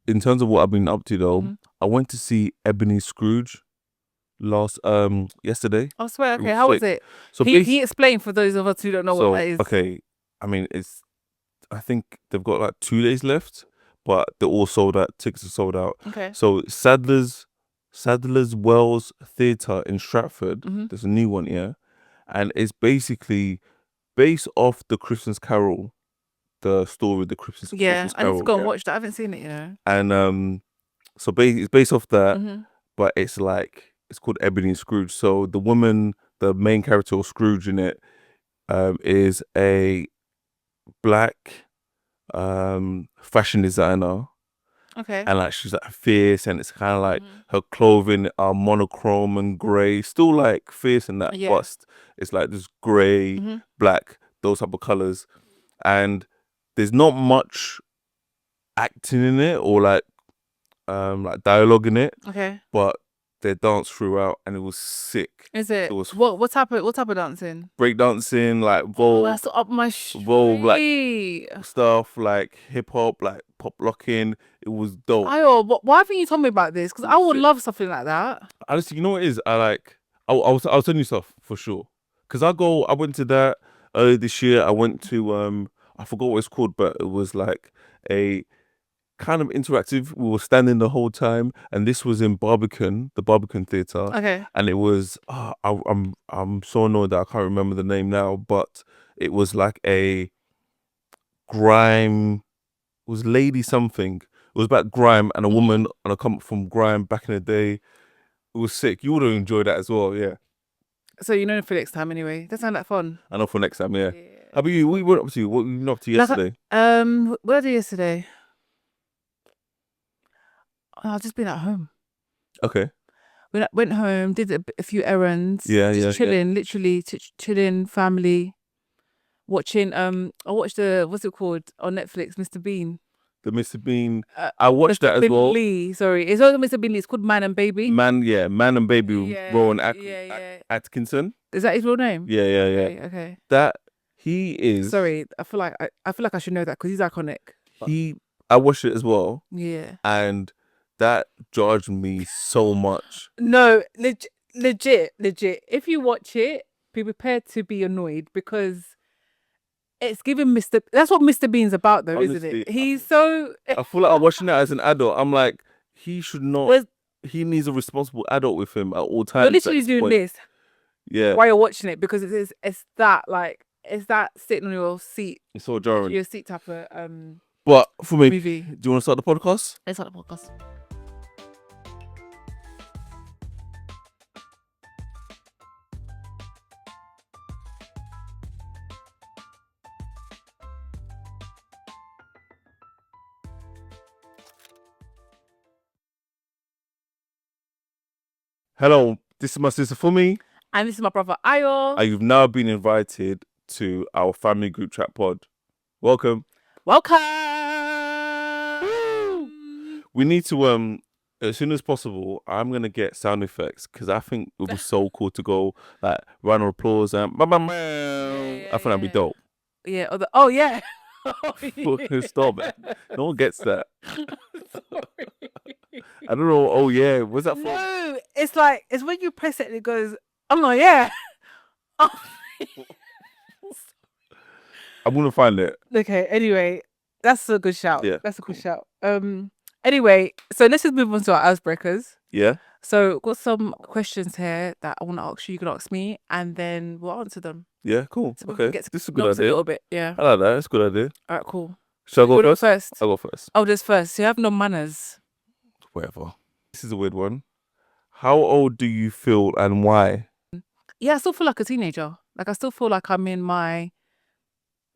in terms of what I've been up to though, Mhm. I went to see Ebony Scrooge yesterday. I swear. It Okay, was how was sick. it? So He explained for those of us who don't know what that is. okay, I mean I think they've got like 2 days left, but they're all sold out. Tickets are sold out. Okay. So Sadler's Wells Theatre in Stratford. Mhm. There's a new one, yeah, and it's basically based off the Christmas Carol, the story, the Christmas Yeah, I need to Carol, go and yeah. watch that. I haven't seen it, you know. And so it's based off that, Mhm. but it's called Ebony and Scrooge. So the woman, the main character or Scrooge in it, is a black fashion designer, Okay. and like she's like fierce, and it's kind of like Mhm. her clothing are monochrome and grey, still like fierce in that, Yeah. but it's like this grey, Mhm. black, those type of colors, and there's not much acting in it or like dialogue in it, Okay. but they danced throughout, and it was sick. Is it? It was What type of dancing? breakdancing, like Oh, Vogue, that's up my like street. stuff, like hip hop, like pop locking. It was dope. Why haven't you told me about this? Because I would Sick. love something like that. Honestly, you know what it is? I'll send you stuff for sure. Cause I went to that earlier this year. I went to I forgot what it's called, but it was like a kind of interactive. We were standing the whole time, and this was in Barbican, the Barbican Theatre, Okay. and it was I'm so annoyed that I can't remember the name now, but it was like a grime. It was Lady something. It was about grime and a woman and a come from grime back in the day. It was sick. You would have enjoyed that as well, yeah. So you know for next time anyway. That sound like fun. I know for next time, yeah. Yeah. How about you? What you went up to? What you been up to yesterday? What did I do yesterday? Oh, I've just been at home. Okay. Went home, did a few errands. Yeah, just yeah, chilling, literally chilling, family, watching. I watched what's it called on Netflix, Mr. Bean. The Mr. Bean. I watched that as Bean well. Lee, sorry, it's not Mr. Bean Lee. It's called Man and Baby. Man and Baby, Yeah, Rowan yeah. Atkinson. Is that his real name? Yeah, yeah, yeah. Okay. That he is. Sorry, I feel like I should know that because he's iconic. I watched it as well, Yeah. and that jarred me so much. No, legit. If you watch it, be prepared to be annoyed because it's giving Mr. That's what Mr. Bean's about, though, isn't Honestly, it? He's so. I feel like I'm watching that as an adult. I'm like, he should not. He needs a responsible adult with him at all times. You're literally doing point. this. Yeah. While you're watching it, because it's that sitting on your seat. It's so jarring. Your seat type of But for me, movie. do you want to start the podcast? Let's start the podcast. Hello, this is my sister Fumi. And this is my brother Ayo. You've now been invited to our family group chat pod. Welcome. Welcome. We need to as soon as possible. I'm gonna get sound effects because I think it would be so cool to go like round of applause and I think that'd be dope. Yeah. Yeah. Fucking stop it. No one gets that. I don't know. Oh yeah, what's that for? No, it's when you press it and it goes. I'm like, yeah. I'm gonna find it. Okay. Anyway, that's a good shout. Yeah, that's a good shout. Anyway, so let's just move on to our icebreakers. Yeah. So got some questions here that I want to ask you. You can ask me, and then we'll answer them. Yeah. Cool. So okay. This is a good idea. A little bit. Yeah. I like that. That's a good idea. All right. Cool. Shall I go first? I'll go first. Oh, just first. So you have no manners. Whatever. This is a weird one. How old do you feel and why? Yeah, I still feel like a teenager. Like I still feel like I'm in my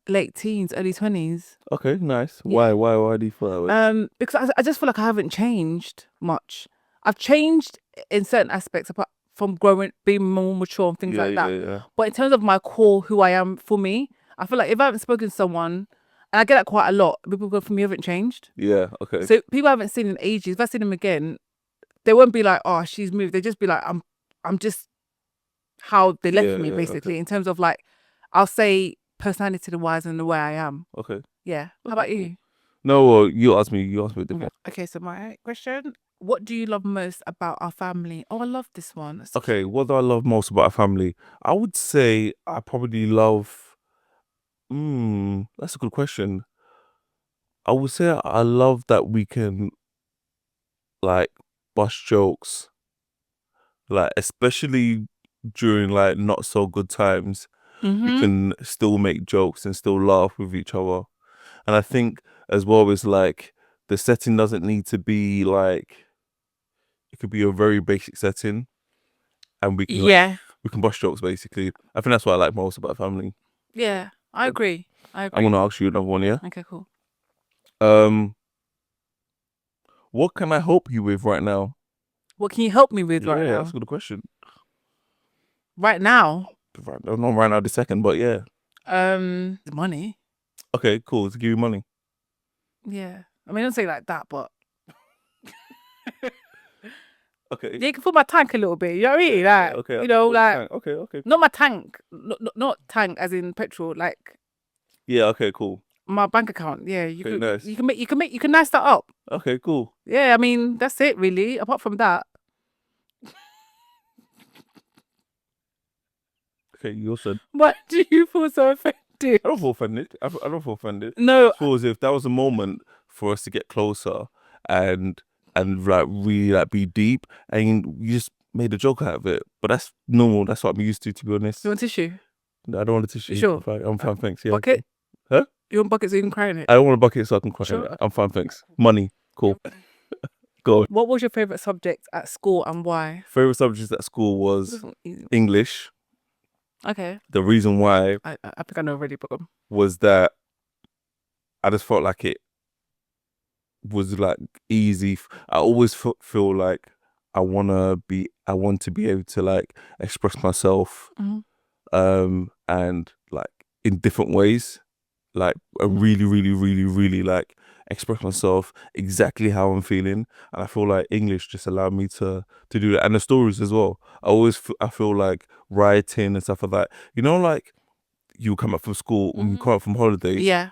late teens, early 20s. Okay, nice. Yeah. Why do you feel that way? Because I just feel like I haven't changed much. I've changed in certain aspects apart from being more mature and things like that. Yeah. But in terms of my core, who I am for me, I feel like if I haven't spoken to someone, and I get that quite a lot, people go, for me, haven't changed. Yeah, okay. So people I haven't seen in ages, if I see them again, they won't be like, oh, she's moved. They just be like, I'm just how they left me, basically, in terms of like, I'll say personality wise and the way I am. Okay. Yeah. How about you? No, well, you asked me. You asked me a different. Okay, so my question: what do you love most about our family? Oh, I love this one. That's Okay, cute. what do I love most about our family? I would say I probably love. That's a good question. I would say I love that we can like bust jokes, like especially during like not so good times. We Mm-hmm. can still make jokes and still laugh with each other. And I think as well is like the setting doesn't need to be like it could be a very basic setting, and Yeah, we can bust jokes basically. I think that's what I like most about family. yeah, I agree. I I'm agree. gonna ask you another one, yeah. Okay, cool. Um, what can I help you with right now? What can you help me with right Yeah, that's a now? good question. Right now, Not right now, the second, but yeah. money. Okay, cool. To give you money. Yeah, I mean, don't say it like that, but Okay. yeah, you can fill my tank a little bit. You know what I mean? Like, Okay. I you can know, put the like tank. Okay. not my tank, not tank as in petrol. Like Yeah. Okay. Cool. my bank account. Yeah, Okay. Nice. you can nice that up. Okay. Cool. Yeah, I mean, that's it really. Apart from that, Okay. You said. why do you feel so offended? I don't feel offended. I don't feel offended. I No, just feel as if that was a moment for us to get closer and like really like be deep, and you just made a joke out of it. But that's normal. That's what I'm used to be you honest. want tissue? No, I don't want a You tissue. sure? I'm fine. Thanks. Yeah. I'm Bucket? fine. Huh? You want bucket so you can cry in it? I don't want a bucket so I can You cry in sure? it. Okay. I'm fine. Thanks. Money. Yeah. Cool. Go on. What was your favorite subject at school and why? Favorite subjects at school This was one easy. English. Okay, The reason why I think I know already, but was that I just felt like it was like easy. I always feel like I want to be able to like express myself, Mhm. and like in different ways, like I really like express myself exactly how I'm feeling, and I feel like English just allowed me to do that, and the stories as well. I feel like writing and stuff like that. You know, like you come up from school when you come up from holidays Yeah,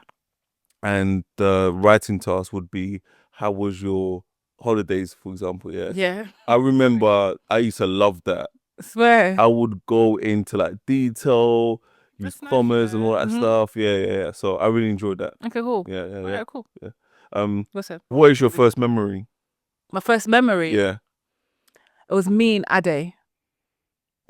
and the writing task would be how was your holidays, for example. Yeah, yeah. I remember I used to love that. Swear. I would go into like detail, use That's nice, you commas and all know. that stuff. Yeah. So I really enjoyed that. Okay, cool. Yeah. Alright, cool. Yeah. What's that? What is your first memory? My first memory. Yeah. It was me and Ade.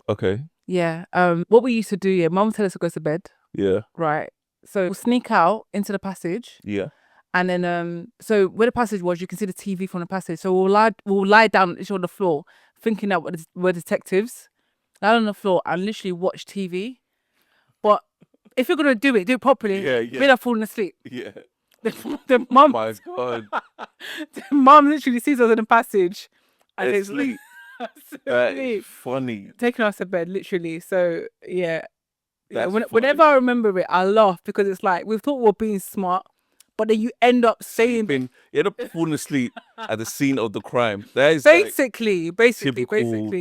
Okay. Yeah. What we used to do, yeah, mum would tell us to go to bed, Yeah. right? So we'll sneak out into the passage, Yeah. and then so where the passage was, you can see the TV from the passage. So we'll lie down literally on the floor, thinking that we're detectives, lie on the floor and literally watch TV. But if you're gonna do it properly. Yeah. Without falling asleep. Yeah. The mum, My God. the mum literally sees us in the passage, and it's Asleep. That is asleep, funny. taking us to bed, literally. So yeah, yeah. That's Whenever funny. I remember it, I laugh because it's like we thought we were being smart, but then you end up saying Sleeping. You end up falling asleep at the scene of the crime. That is like basically, typical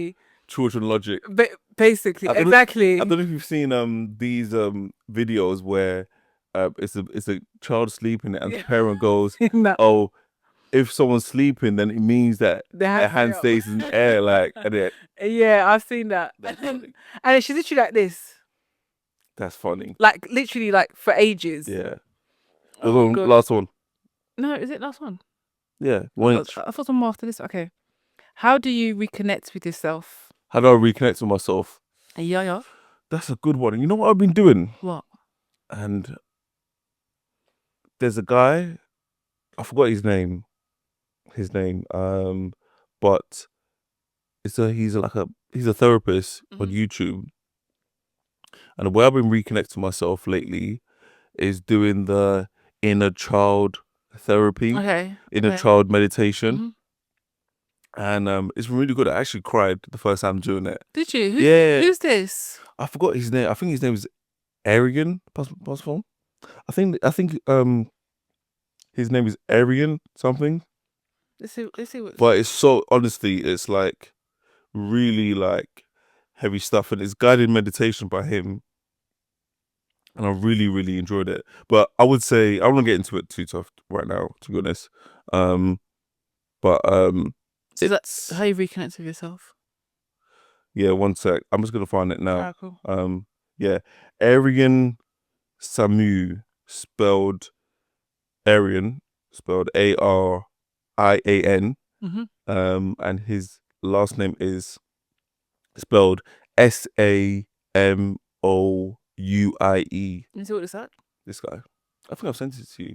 children logic. basically, I don't know. I exactly. don't know if you've seen these videos where it's a child sleeping and the Yeah. parent goes, No, "Oh, if someone's sleeping, then it means that they their have to stay hand stays in the air." Like, and yeah, I've seen that. that's funny. And then she's literally like this, That's funny. like literally like for ages. Yeah. The Oh god. last one. No, is it last one? Yeah. I One thought each. I thought some more after this. Okay. How do you reconnect with yourself? How do I reconnect with myself? Yeah. That's a good one. You know what I've been doing? What? And there's a guy. I forgot his name. But he's a therapist on YouTube, and the way I've been reconnecting myself lately is doing the inner child therapy, Okay. inner Okay. child meditation, Mhm. and it's been really good. I actually cried the first time doing it. Did you? Yeah, Who's this? I forgot his name. I think his name is Arian. Possible. I think his name is Arian something. Let's see what. But it's so honestly, it's like really like heavy stuff, and it's guided meditation by him. and I really, really enjoyed it. But I would say I won't get into it too tough right now, to be honest. Um, but So is that it's how you reconnect with yourself? yeah. One sec, I'm just gonna find it now. Alright, cool. Yeah, Aryan Samu spelled Aryan spelled Arian. Mm-hmm. And his last name is spelled Samouie. You see what is that? This guy. I think I've sent it to you.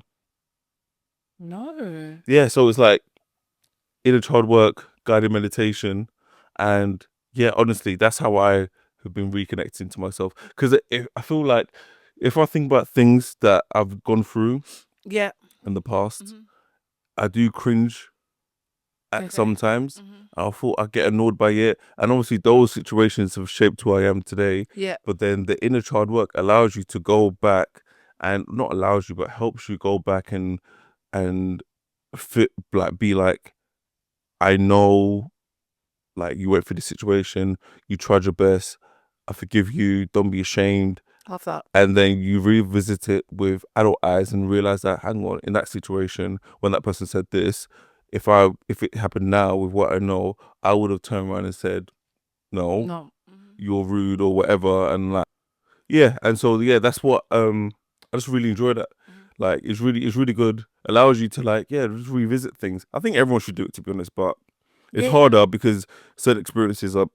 No. Yeah, so it's like inner child work, guided meditation, and yeah, honestly, that's how I have been reconnecting to myself. Because I feel like if I think about things that I've gone through Yeah. in the past, Mm-hmm. I do cringe at Okay. sometimes. Mm-hmm. I thought I get annoyed by it, and obviously those situations have shaped who I am today. Yeah. But then the inner child work allows you to go back, and not allows you, but helps you go back and fit like be like, I know, like you went through this situation, you tried your best. I forgive you. Don't be ashamed. Love that. And then you revisit it with adult eyes and realize that, hang on, in that situation when that person said this, if it happened now with what I know, I would have turned around and said no, No. Mm-hmm. you're rude or whatever. And like, yeah, and so yeah, that's what I just really enjoy that. Mm-hmm. Like it's really good. Allows you to like, yeah, just revisit things. I think everyone should do it, to be honest, but it's Yeah, yeah. harder because certain experiences are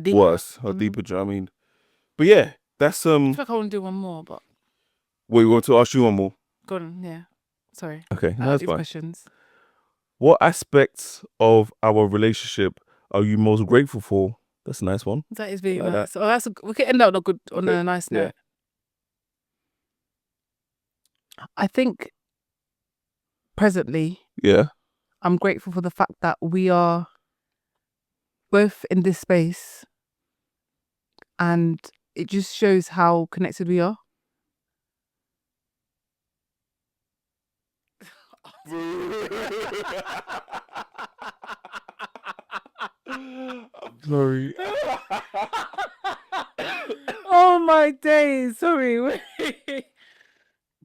Deeper. worse or Mm-hmm. deeper. Do you know what I mean? But yeah, that's I feel like I want to do one more, but wait, we want to ask you one more. go on. Yeah. Sorry. Okay, I no, like that's these fine. questions. What aspects of our relationship are you most grateful for? That's a nice one. That is I really like that. nice. Oh, we can end out on Okay. a nice Yeah. note. I think presently Yeah. I'm grateful for the fact that we are both in this space, and it just shows how connected we are. I'm sorry. Oh my days! Sorry.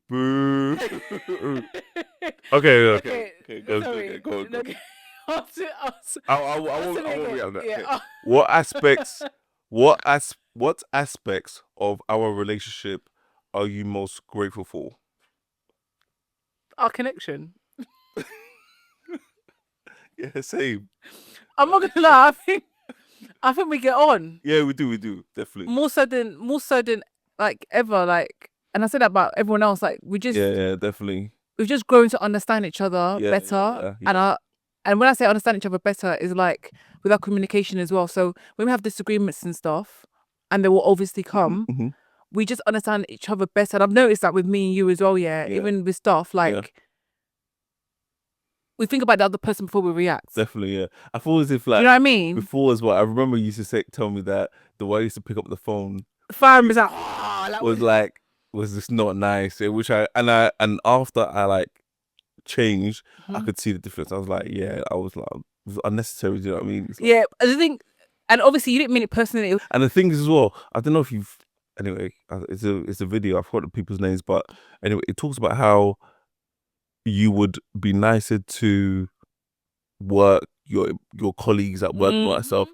Boo. Okay, Okay, go, sorry. go. Okay. I'll do- I'll s- I I'll say it won't again. react on that. Yeah. Okay. What aspects, what aspects of our relationship are you most grateful for? Our connection. Yeah, same. I'm not gonna lie. I think we get on Yeah, we do, definitely. more so than like ever. Like, and I said that about everyone else. Like, Yeah, definitely. we've just grown to understand each other Yeah, better, and yeah. and when I say understand each other better is like with our communication as well. So when we have disagreements and stuff, and they will obviously come, Hmm. we just understand each other better. And I've noticed that with me and you as well. Yeah, Yeah, even with stuff yeah, like we think about the other person before we react. definitely. Yeah, I feel as if Do you like know what I mean? before as well. I remember you used to tell me that the way I used to pick up the phone Fam is like, oh, like was like was just not nice. Which and after I like changed, I Mhm. could see the difference. I was like, yeah, I was like, it was unnecessary. Do you know what I mean? It's like, Yeah, I think, and obviously you didn't mean it personally. and the thing is as well, I don't know if you've anyway. It's a video. I've forgotten people's names, but anyway, it talks about how you would be nicer to work your colleagues at work and all that stuff. Mhm.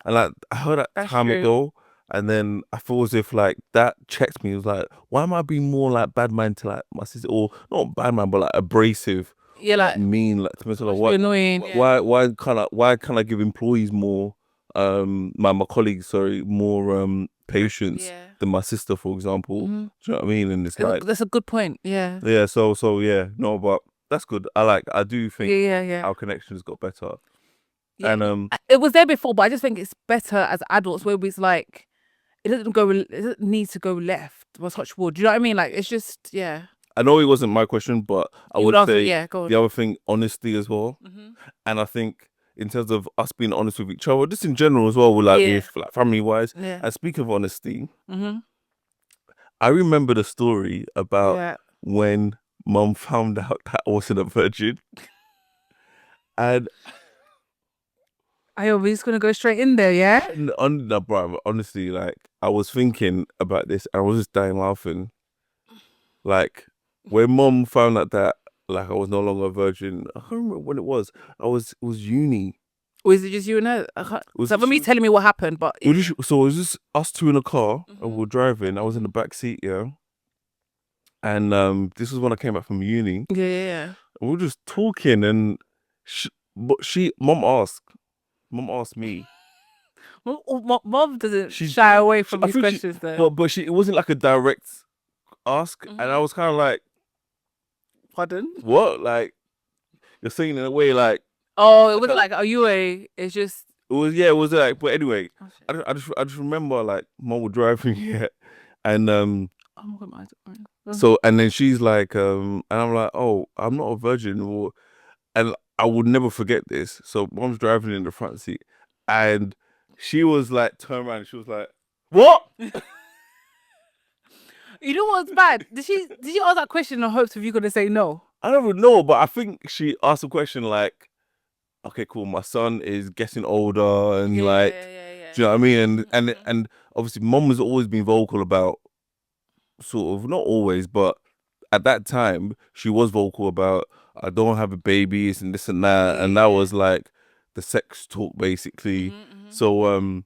And like I heard that That's time true. ago, and then I feel as if like that checked me. It was like, why am I being more like bad man to like my sister, or not bad man, but like abrasive, Yeah, like like mean, like to me? So like, must be annoying. Yeah. why can't I give employees more, my colleagues, sorry, more patience Yeah. than my sister, for example? Hmm. Do you know what I mean? And it's like, That's a good point. Yeah. yeah, so yeah, no, but that's good. I do think Yeah. our connections got better, Yeah. and It was there before, but I just think it's better as adults where it's like it doesn't need to go left or touch wood. Do you know what I mean? Like it's just yeah. I know it wasn't my question, but I You would would answer, say yeah, go the on. other thing, honesty as well. Hmm. And I think in terms of us being honest with each other, just in general as well, with like Yeah. with like family wise. Yeah. And speaking of honesty, Hmm. I remember the story about Yeah. when mum found out that I wasn't a virgin. And, We're just gonna go straight in there, yeah? no, bro, honestly, like I was thinking about this and I was just dying laughing. Like when mom found out that like I was no longer a virgin, I can't remember when it was. It was uni. Or is it just you and her? Was So for me literally- telling me what happened, but it was so it was just us two in a car and we were driving. I was in the Mhm. back seat, yeah. And this was when I came back from uni. yeah. And we were just talking and mom asked me. Mom doesn't She shy away from I these think questions though. but it wasn't like a direct ask, and I was kind of like, Pardon? what? Like you're saying in a way like Oh, it wasn't like, are you a? It's just. it was like, but anyway, Oh, shit. I just remember like mom was driving here, and Oh my god, my eyes are orange. so and then she's like and I'm like, oh, I'm not a virgin, and I would never forget this. So mom's driving in the front seat, and she was like turned around, and she was like, what? You know what's bad? Did you ask that question in hopes of you gonna say no? I don't even know, but I think she asked a question like, okay, cool, my son is getting older, and like, yeah. do you know what I mean? Mhm. And obviously, mom has always been vocal about sort of, not always, but at that time, she was vocal about I don't have a babies and this and that, and that Yeah. was like the sex talk basically. Mhm.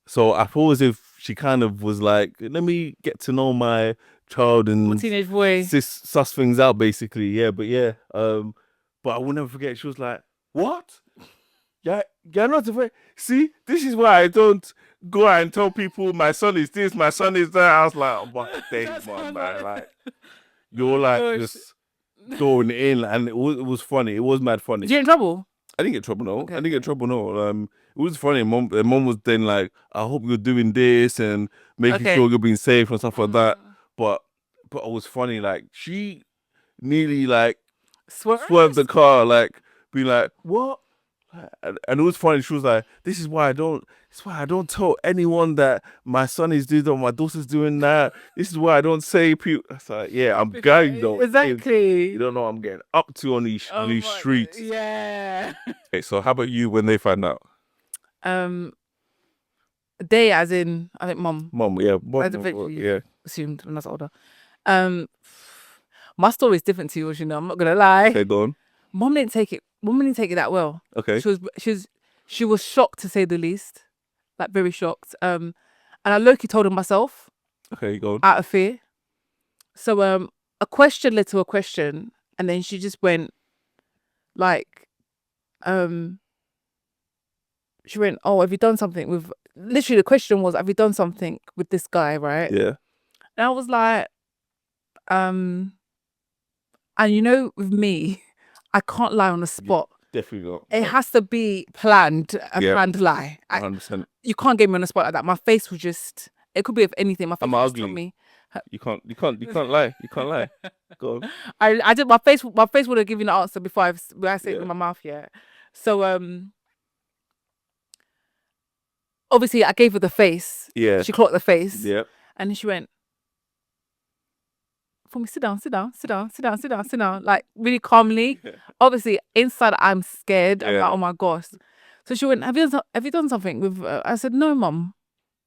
So I feel as if she kind of was like, let me get to know my child What and teenage boy? suss things out basically. Yeah, but yeah. But I will never forget, she was like, what? Yeah, you're not afraid. See, this is why I don't go and tell people my son is this, my son is that. I was like, oh my days, That's man, how like you're like Oh, just throwing it in, and it was funny. It was mad funny. Did you get in trouble? I didn't get in trouble, no. Okay, I didn't get in okay. trouble, no. It was funny. Mom was then like, I hope you're doing this and making Okay. sure you're being safe and stuff like that. Mhm. But it was funny. Like she nearly like Swerve? swerved the car, like being like, what? And it was funny. She was like, this is why I don't tell anyone that my son is doing that, my daughter's doing that. This is why I don't say people. It's like, yeah, I'm going though. Exactly. You don't know what I'm getting up to on Oh these my- streets. Yeah. Okay, so how about you when they find out? They, as in, I think mom. Mom, yeah, I eventually yeah. assumed when I was older. My story is different to yours, you know. I'm not gonna lie. Okay, go on. Mom didn't take it. Mom didn't take it that well. Okay, She was shocked, to say the least, like very shocked. And I low-key told her myself okay, go on. out of fear. So a question led to a question, and then she just went like she went, oh, have you done something with? Literally, the question was, have you done something with this guy, right? Yeah, And I was like, and you know, with me, I can't lie on the spot. definitely not. It has to be planned, a Yeah. planned lie. 100%. You can't get me on the spot like that. My face was just, it could be of anything. My face I'm was just ugly. on me. You can't lie. You can't lie. Go on. I did, my face would have given the answer before when I say it Yeah. with my mouth, yeah. So, obviously I gave her the face. Yeah. She clocked the face. Yeah. And then she went, for me, sit down. Like really calmly. Yeah. Obviously, inside I'm scared. I'm Yeah. like, oh my gosh. So she went, have you done something with? I said, no, mum.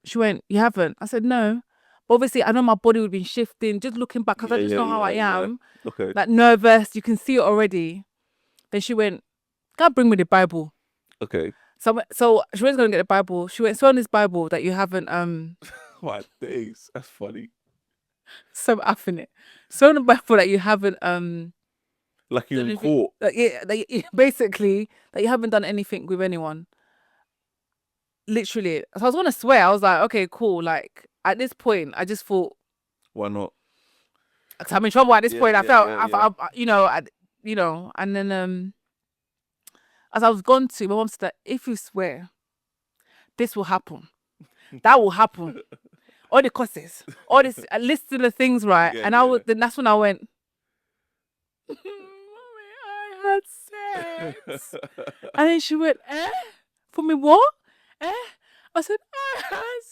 She went, you haven't. I said, no. But obviously, I know my body would be shifting. Just looking back, because I just know how I am. Okay. Like nervous. You can see it already. Then she went, God, bring me the Bible. Okay. So she was gonna get the Bible. She went, so on this Bible that you haven't My days. That's funny. so affing it. So on the Bible that you haven't Like you don't in know if you- court. basically that you haven't done anything with anyone. Literally. So I was gonna swear. I was like, okay, cool. Like at this point, I just thought, Why not? 'cause I'm in trouble at this Yeah, point. I yeah, felt, yeah, you know, and then as I was going to, my mom said, if you swear, this will happen. That will happen. All the causes, all this, a list of the things, right? Yeah, And yeah. then that's when I went, Mommy, I had sex. And then she went, eh? For me, what? Eh? I said, I had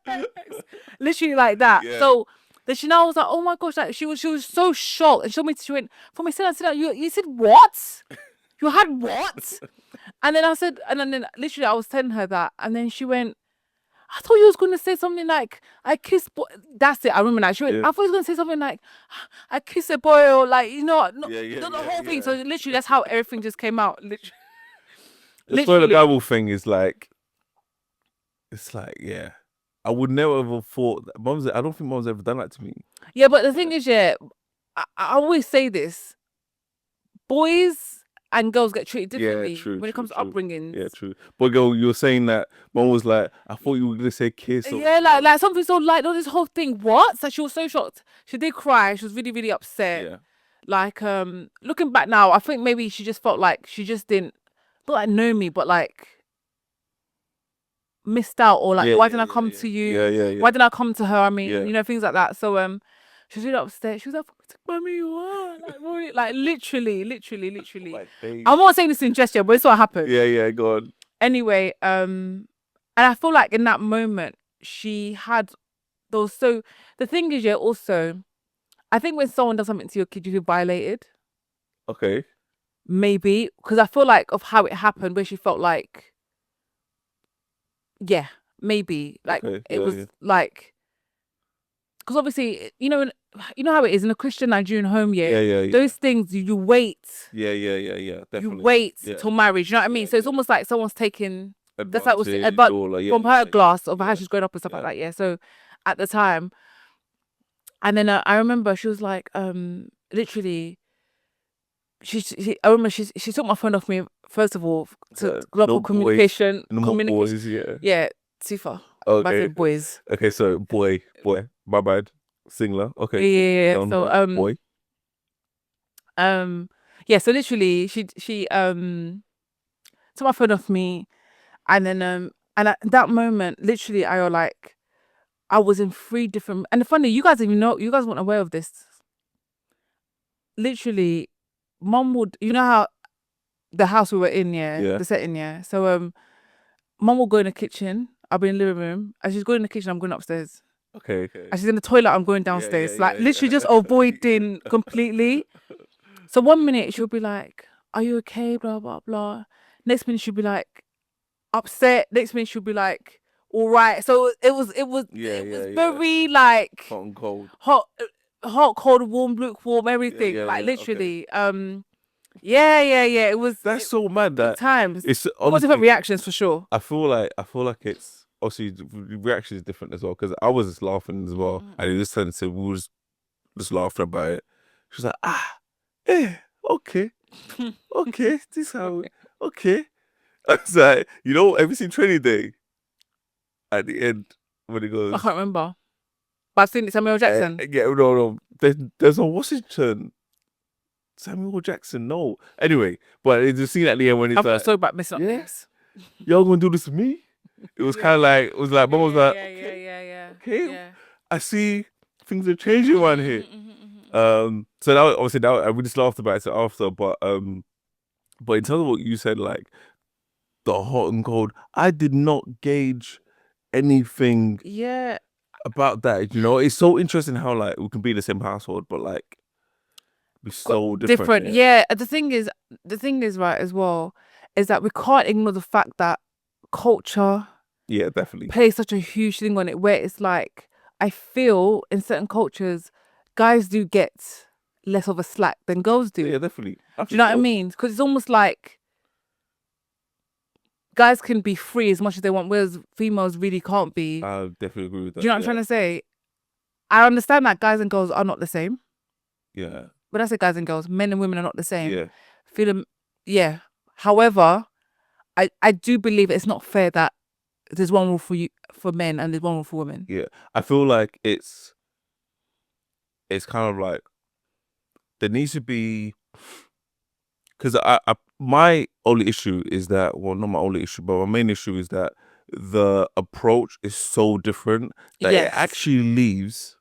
sex. Literally like that. Yeah. So then she now was like, oh my gosh, like she was so shocked. And she went, for me, sit down. You said what? You had what? And then I said, and then literally I was telling her that. And then she went, I thought you was gonna say something like I kissed boy. That's it. I remember that. Yeah. I thought you was gonna say something like I kissed a boy or like not Yeah, the whole thing. yeah. So literally, that's how everything just came out. Literally, The spoiler literally. Bible thing is like, it's like, yeah. I would never have thought that I don't think mom's ever done that to me. Yeah, but the thing is, yeah, I always say this: boys and girls get treated Yeah, differently true, when it true, comes to true. upbringings. Yeah, true. But girl, you were saying that mom was like, I thought you were gonna say kiss. Or, Yeah, like something so light. Not this whole thing. What? So she was so shocked. She did cry. She was really, really upset. yeah, Like, looking back now, I think maybe she just felt like she just didn't not like know me, but like missed out or like why didn't I come to you? Yeah. Why didn't I come to her? I mean, Yeah. you know, things like that. So she was really upset. She was like, "Mommy, what?" Like, really, like literally. My face. I'm not saying this in gesture, but it's what happened. Yeah, go on. Anyway, and I feel like in that moment she had those. So the thing is, yeah, also, I think when someone does something to your kid, you feel violated. Okay. Maybe because I feel like of how it happened, where she felt like, yeah, maybe like Okay. it Yeah, was yeah. like because obviously you know how it is in a Christian Nigerian home. Yeah, Yeah. those things you wait, Yeah. you Definitely. wait Yeah. till marriage. You know what I mean? Yeah, So it's yeah. almost like someone's taking that's like what's Advantage but or like from her glass of how yeah, she's grown up and stuff like yeah. that. Yeah. So at the time, and then I remember she was like, literally, I remember she took my phone off me first of all to So go up no for boys, communication, no more boys. Yeah. Yeah, Tifa. But I Okay. said boys. Okay. So boy. My bad. Singular. Yeah, Okay. yeah, yeah. Go on. So Boy. yeah. So literally, she took my phone off me, and then and at that moment, literally, I was in three different. And the funny, you guys weren't aware of this. Literally, mom would, you know how the house we were in, yeah, Yeah. the setting, yeah. So mom will go in the kitchen. I'll be in the living room. As she's going in the kitchen, I'm going upstairs. Okay. As she's in the toilet, I'm going downstairs. Like literally just avoiding completely. So one minute she'll be like, "Are you okay?" Blah blah blah. Next minute she'll be like upset. Next minute she'll be like, "All right." So it was very like Hot and cold. hot, cold, warm, lukewarm, everything. Like Okay. literally. Yeah. It was That's so mad big that times. it's We got different honestly. reactions for sure. I feel like it's obviously the reaction is different as well because I was just laughing as well, and it just turned to we was just laughing about it. She was like, okay, this how okay. I was like, have you seen Training Day? At the end when it I goes, can't remember. But I've seen it, Samuel Jackson. yeah, no, there's no what's his turn. Samuel Jackson, no. Anyway, but it's the scene at the end when I'm it's like, sorry about messing up yeah, names. y'all gonna do this to me? It was kind of like, mom was like, okay, Yeah. I see things are changing around here. So that was, obviously I we just laughed about it after, but in terms of what you said, like the hot and cold, I did not gauge anything Yeah. about that. It's so interesting how like we can be in the same household, but like be so different. Different. Yeah. The thing is right as well, is that we can't ignore the fact that culture Yeah, definitely. plays such a huge thing on it, where it's like, I feel in certain cultures, guys do get less of a slack than girls do. Yeah, definitely. Do you know what I mean? Because it's almost like guys can be free as much as they want, whereas females really can't be. I definitely agree with that. Do you know what I'm trying to say? I understand that guys and girls are not the same. Yeah. When I say guys and girls, men and women are not the same. Yeah. Yeah. However, I do believe it's not fair that there's one rule for men and there's one rule for women. Yeah. I feel like it's kind of like there needs to be, because my only issue is that, well, not my only issue, but my main issue is that the approach is so different that it actually leaves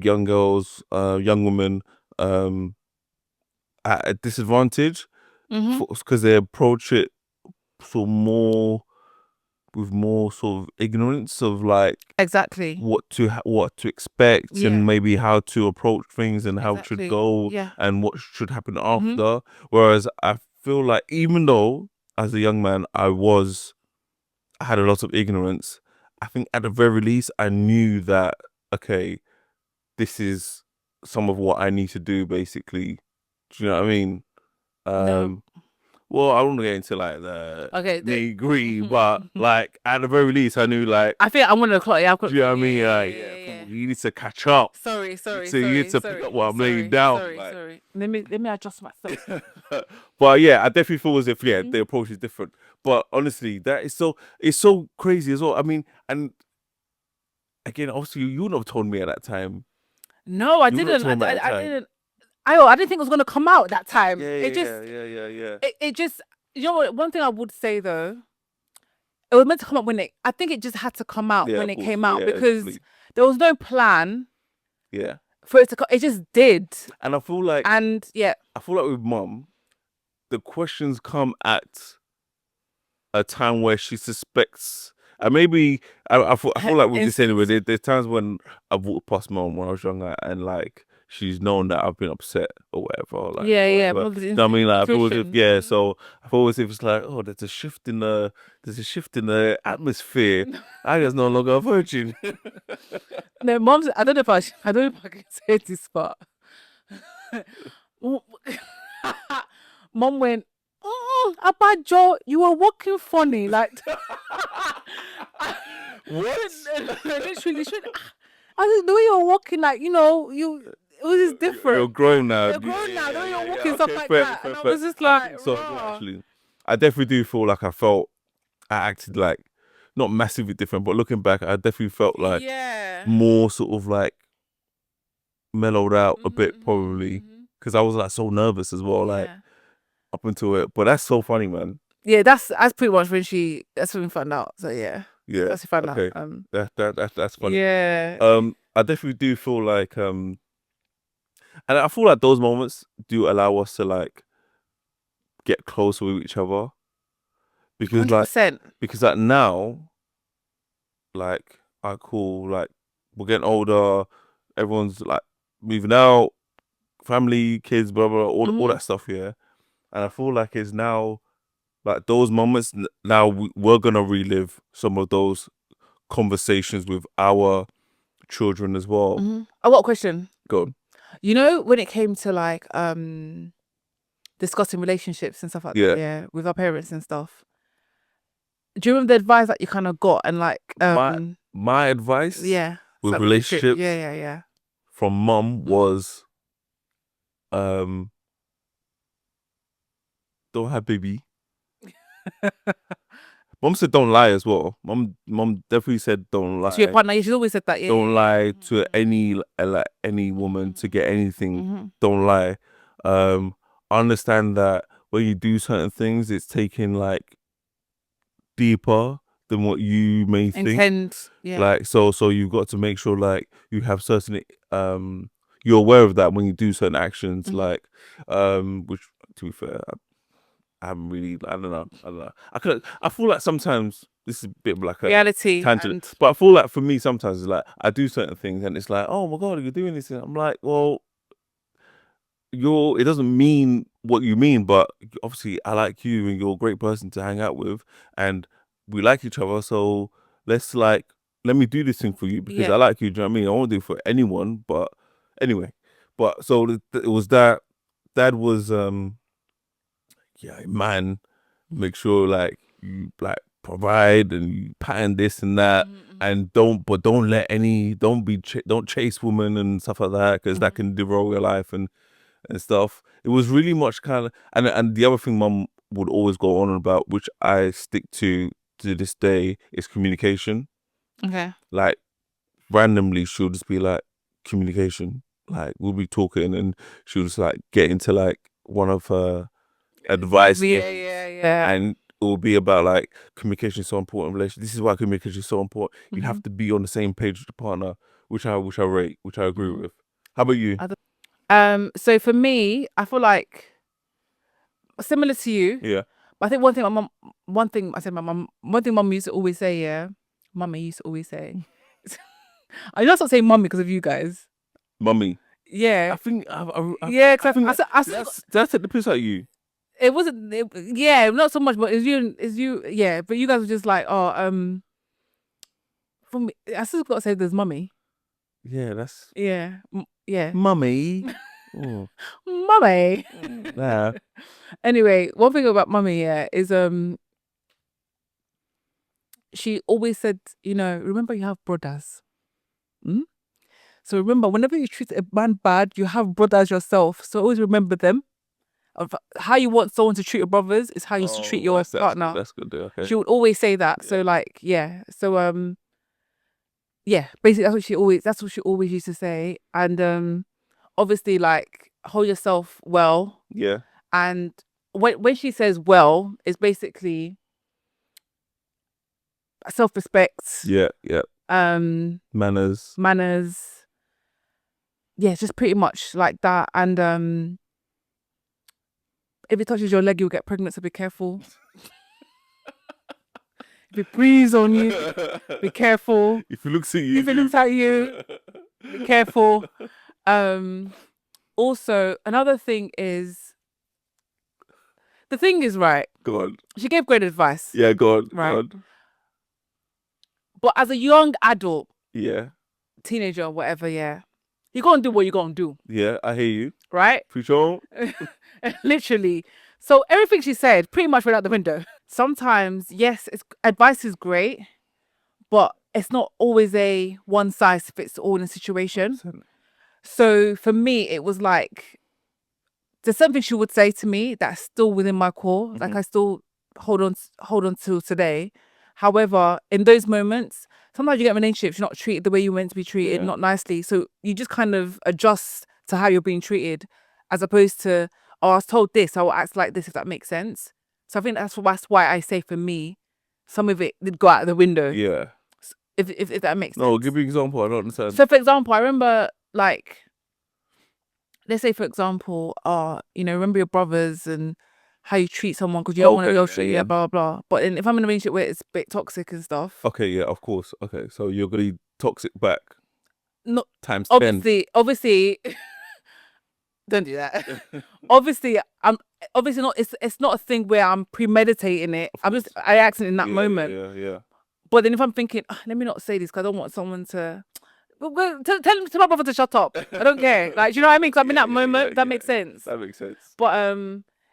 young girls, young women, at a disadvantage because they approach it with more sort of ignorance of like Exactly. what to expect Yeah. and maybe how to approach things and how it should go and what should happen after. Whereas I feel like even though as a young man I I had a lot of ignorance. I think at the very least, I knew that, okay, this is some of what I need to do, basically. Do you know what I mean? No. Um, well, I don't want to get into like the Okay. nitty-gritty, but like at the very least, I knew like, I think I want to clock. Yeah, I've got. do you know what I Yeah, mean? yeah, Like, yeah, yeah, yeah, come yeah. on, you need to catch up. Sorry, sorry, So you need sorry, to pick up what sorry, I'm laying sorry, down. sorry, Like, sorry. Let me adjust myself. but yeah, I definitely feel as if Mhm. the approach is different. But honestly, that is it's so crazy as well. I mean, and again, obviously, you wouldn't have told me at that time. No, I You wouldn't have didn't. told me at that I time. didn't. I didn't think it was gonna come out that time. Yeah, It yeah, just, yeah, yeah, yeah, it just. You know what? One thing I would say though, it was meant to come out when it. I think it just had to come out yeah. when Of it course, came out yeah, because definitely, there was no plan yeah. for it to come. It just did, And I feel like and yeah, with mum, the questions come at a time where she suspects, and maybe I feel like with this anyway. instinct. There's times when I've walked past mom when I was younger, and like she's known that I've been upset or whatever, or like Yeah, yeah. whatever. Mother's You know what I mean? Like I feel as if, intuition. yeah. So I feel as if it's like, oh, there's a shift in the atmosphere. I was no longer a virgin. No, mom's. I don't know if I don't know if I can say this, but mom went, Abba Joe, you were walking funny. Like, What? literally, I think the way you're walking, like, it was just You're different. grown now. You're grown now, the way you're walking, stuff Okay, like fair, that. fair, And I fair. was just I like, think so as well, raw. actually. I definitely do feel like I acted like not massively different, but looking back, I definitely felt like Yeah. more sort of like mellowed out a Mm-hmm, bit, mm-hmm, probably, mm-hmm. because I was like so nervous as well, like Yeah. up until it. But that's so funny, man. Yeah, that's pretty much that's when we found out. So yeah. Yeah. That's when we found out. Okay. That's funny. Yeah. I definitely do feel like and I feel like those moments do allow us to like get closer with each other because like 100%. now like I cool like we're getting older, everyone's like moving out, family, kids, blah blah, all Mm-hmm. that stuff. Yeah, and I feel like it's now like those moments. Now we're gonna relive some of those conversations with our children as well. Mm-hmm. I got a question. Go on. You know, when it came to like discussing relationships and stuff like that, Yeah, yeah, with our parents and stuff. Do you remember the advice that you kind of got and like my advice yeah, with something strict. relationships Yeah. from mum Mm-hmm. was um don't have baby. Mom said don't lie as well. Mom definitely said don't To your lie. partner, yeah, she's always said that. Yeah, Don't yeah, yeah. lie to any woman to get anything. Mm-hmm. Don't lie. Um, understand that when you do certain things, it's taking like deeper than what you may think. Intense. Yeah. Like so you've got to make sure like you have certain you're aware of that when you do certain actions, Mm-hmm. like which to be fair, I haven't really. I don't know. I feel like sometimes this is a bit of like a Reality tangent, and but I feel like for me sometimes it's like I do certain things and it's like, oh my god, you're doing this. And I'm like, well, it doesn't mean what you mean, but obviously I like you and you're a great person to hang out with, and we like each other. So let's like let me do this thing for you because yeah. I like you. Do you know what I mean? I won't do it for anyone, but anyway. But so it was that. Dad was yeah, man, make sure like you like provide and you pattern this and that, Mm-hmm. and don't let don't chase women and stuff like that because that Mm-hmm. can derail your life and stuff. It was really much kind of, and the other thing mum would always go on about, which I stick to this day, is communication. Okay. Like randomly she'll just be like communication, like we'll be talking and she'll just like get into like one of her advice Yeah. and it will be about like communication is so important in relation. This is why communication is so important. You Mm-hmm. have to be on the same page with the partner, which I rate, which I agree Mm-hmm. with. How about you? So for me, I feel like similar to you, Yeah, but I think one thing mum used to always say, yeah, mummy used to always say, I just not saying mummy because of you guys. mummy. I Yeah, think yeah, I because think that's the piss out of you. it wasn't. Yeah, not so much, but it's you. Yeah, but you guys were just like, oh, for me, I still got to say there's mummy. Yeah, that's Yeah, yeah, mummy. Oh, mummy. nah. Anyway, one thing about mummy, yeah, is she always said, remember you have brothers. Mm? So remember, whenever you treat a man bad, you have brothers yourself. So always remember them. Of how you want someone to treat your brothers is how you should treat Oh, your that's good. partner. That's good. Okay. She would always say that. So Yeah. like, yeah. So yeah, basically that's what she always used to say. And obviously like hold yourself well. Yeah. And when she says well, it's basically self-respect, Yeah. Yeah. Manners. manners. Yeah, just pretty much like that. And if it touches your leg, you'll get pregnant, so be careful. If it breathes on you, be careful. If it looks at you. If it looks at you, be careful. Also, another thing is, the thing is, right, Go on. she gave great advice, Yeah, go on. right? Go on. But as a young adult, Yeah. teenager, whatever, yeah, you're going to do what you're going to do, Yeah, I hear you. right? For sure. Literally. So everything she said pretty much went out the window. Sometimes, yes, advice is great, but it's not always a one size fits all in a situation. 100%. So for me, it was like there's something she would say to me that's still within my core. Like I still hold on to today. However, in those moments, sometimes you get in relationships, you're not treated the way you meant to be treated, Yeah. not nicely. So you just kind of adjust to how you're being treated, as opposed to, oh, I was told this, I will act like this, if that makes sense. So I think that's why I say for me, some of it did go out the window. Yeah. If that makes sense. No, give me an example. I don't understand. So for example, I remember like, let's say for example, remember your brothers and how you treat someone because you don't want to go straight, yeah, blah blah blah. But if I'm in a relationship where it's a bit toxic and stuff, Okay, yeah, of course. Okay, so you're gonna be toxic back. no, Times 10. obviously, don't do that. Obviously, I'm obviously not. It's not a thing where I'm premeditating it. I accident in that moment. Yeah. But then if I'm thinking, let me not say this because I don't want someone to. Well, tell my brother to shut up. I don't care. Like, do you know what I mean? Because I'm in that moment. That makes sense. That makes sense. But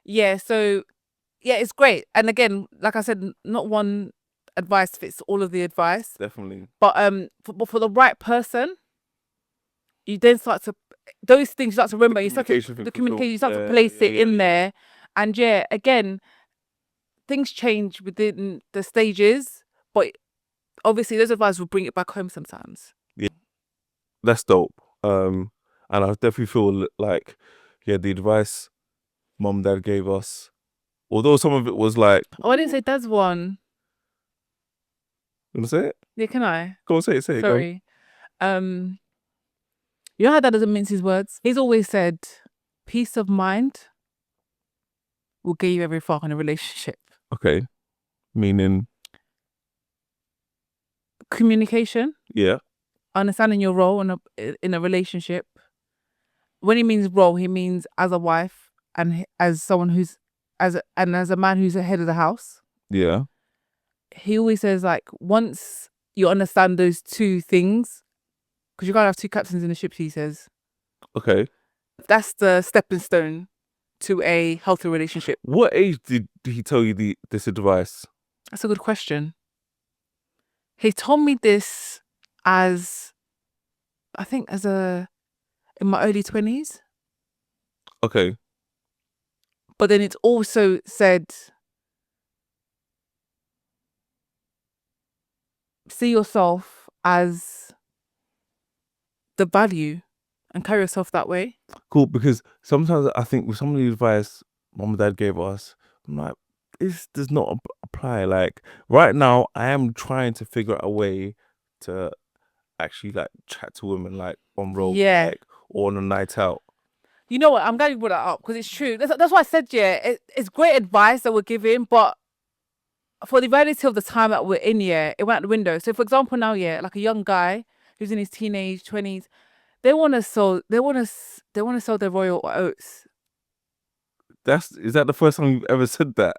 yeah. So yeah, it's great. And again, like I said, not one advice fits all of the advice. Definitely. But for the right person, you then start to those things you start to remember. You start to the communication. You start to place it in there, and yeah, again, things change within the stages, but obviously those advice will bring it back home sometimes. Yeah, that's dope. And I definitely feel like, yeah, the advice mom and dad gave us, although some of it was like, oh, I didn't say dad's one. You wanna say it? Yeah, can I? Go on, say it. Sorry. You know how dad doesn't mince his words? He's always said, peace of mind will get you very far in a relationship. Okay. Meaning? Communication. Yeah. Understanding your role in a relationship. When he means role, he means as a wife and as someone who's as a man who's the head of the house. Yeah. He always says like once you understand those two things, because you gotta have two captains in the ship, he says. Okay. That's the stepping stone to a healthy relationship. What age did he tell you this advice? That's a good question. He told me this as in my early 20s. Okay. But then it's also said, see yourself as the value and carry yourself that way. Cool, because sometimes I think with some of the advice mom and dad gave us, I'm like, this does not apply. Like right now, I am trying to figure out a way to actually like chat to women like on road, like, or on a night out. You know what? I'm glad you brought that up because it's true. That's why I said, yeah, it's great advice that we're giving, but for the reality of the time that we're in, yeah, it went out the window. So, for example, now, yeah, like a young guy who's in his teenage 20s, they want to sell their royal oats. Is that the first time you've ever said that?